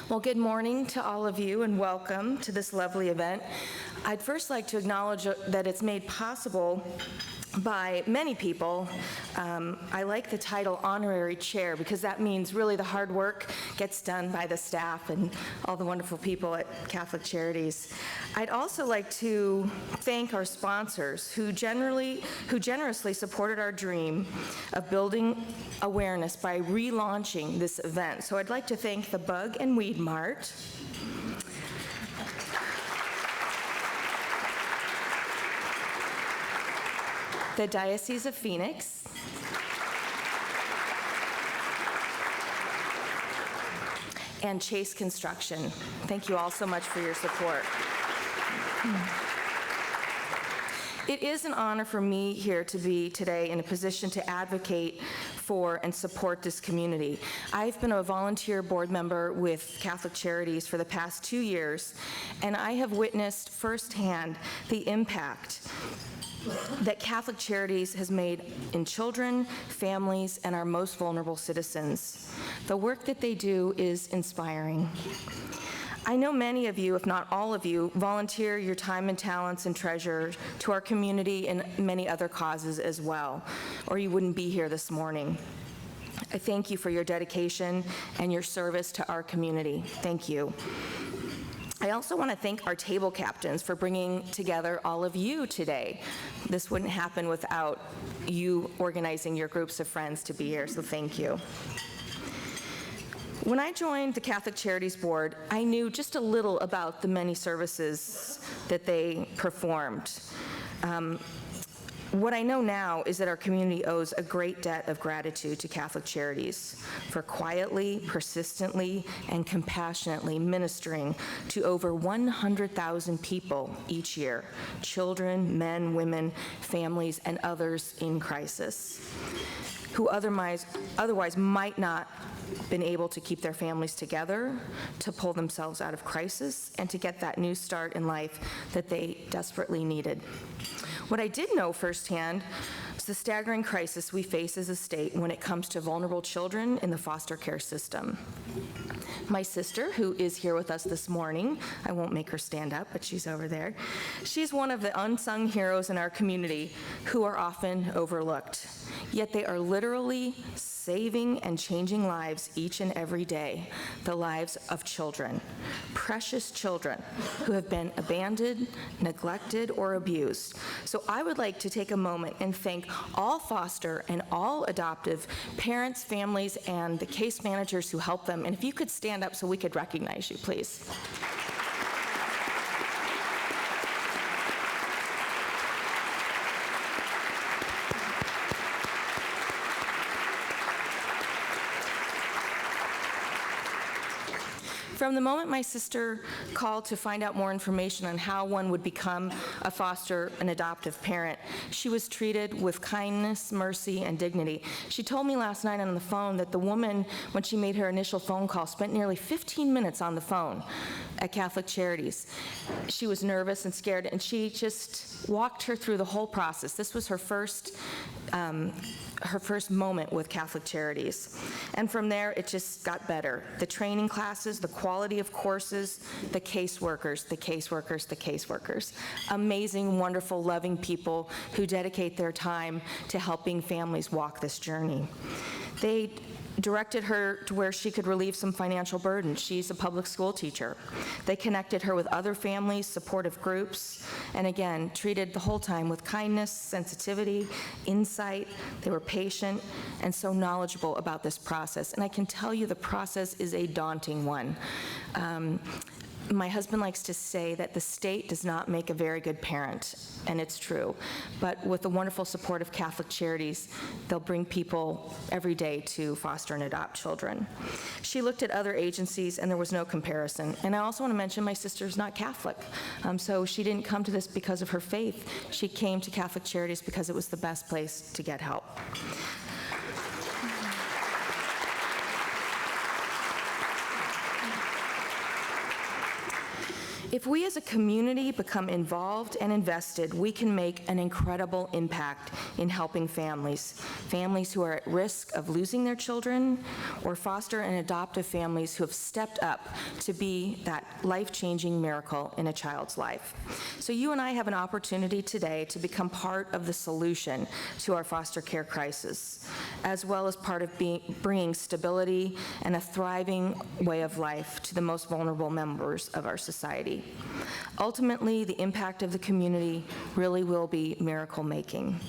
Well, good morning to all of you and welcome to this lovely event. I'd first like to acknowledge that it's made possible by many people. I like the title honorary chair because that means really the hard work gets done by the staff and all the wonderful people at Catholic Charities. I'd also like to thank our sponsors who generously supported our dream of building awareness by relaunching this event. So I'd like to thank the Bug and Weed Mart, the Diocese of Phoenix, and Chase Construction. Thank you all so much for your support. It is an honor for me here to be today in a position to advocate for and support this community. I've been a volunteer board member with Catholic Charities for the past 2 years, and I have witnessed firsthand the impact that Catholic Charities has made in children, families, and our most vulnerable citizens. The work that they do is inspiring. I know many of you, if not all of you, volunteer your time and talents and treasure to our community and many other causes as well, or you wouldn't be here this morning. I thank you for your dedication and your service to our community. Thank you. I also want to thank our table captains for bringing together all of you today. This wouldn't happen without you organizing your groups of friends to be here, so thank you. When I joined the Catholic Charities Board, I knew just a little about the many services that they performed. What I know now is that our community owes a great debt of gratitude to Catholic Charities for quietly, persistently, and compassionately ministering to over 100,000 people each year, children, men, women, families, and others in crisis, who otherwise might not been able to keep their families together, to pull themselves out of crisis, and to get that new start in life that they desperately needed. What I did know firsthand was the staggering crisis we face as a state when it comes to vulnerable children in the foster care system. My sister, who is here with us this morning, I won't make her stand up, but she's over there. She's one of the unsung heroes in our community who are often overlooked. Yet they are literally saving and changing lives each and every day, the lives of children, precious children who have been abandoned, neglected, or abused. So I would like to take a moment and thank all foster and all adoptive parents, families, and the case managers who help them. And if you could stand up so we could recognize you, please. From the moment my sister called to find out more information on how one would become a foster and adoptive parent, she was treated with kindness, mercy, and dignity. She told me last night on the phone that the woman, when she made her initial phone call, spent nearly 15 minutes on the phone at Catholic Charities. She was nervous and scared, and she just walked her through the whole process. This was her first moment with Catholic Charities. And from there, it just got better. The training classes, the quality of courses, the caseworkers, the caseworkers, the caseworkers. Amazing, wonderful, loving people who dedicate their time to helping families walk this journey. They directed her to where she could relieve some financial burden. She's a public school teacher. They connected her with other families, supportive groups, and again, treated the whole time with kindness, sensitivity, insight. They were patient and so knowledgeable about this process. And I can tell you the process is a daunting one. My husband likes to say that the state does not make a very good parent, and it's true. But with the wonderful support of Catholic Charities, they'll bring people every day to foster and adopt children. She looked at other agencies, and there was no comparison. And I also want to mention my sister's not Catholic, so she didn't come to this because of her faith. She came to Catholic Charities because it was the best place to get help. If we as a community become involved and invested, we can make an incredible impact in helping families who are at risk of losing their children, or foster and adoptive families who have stepped up to be that life-changing miracle in a child's life. So you and I have an opportunity today to become part of the solution to our foster care crisis, as well as part of bringing stability and a thriving way of life to the most vulnerable members of our society. Ultimately, the impact of the community really will be miracle-making.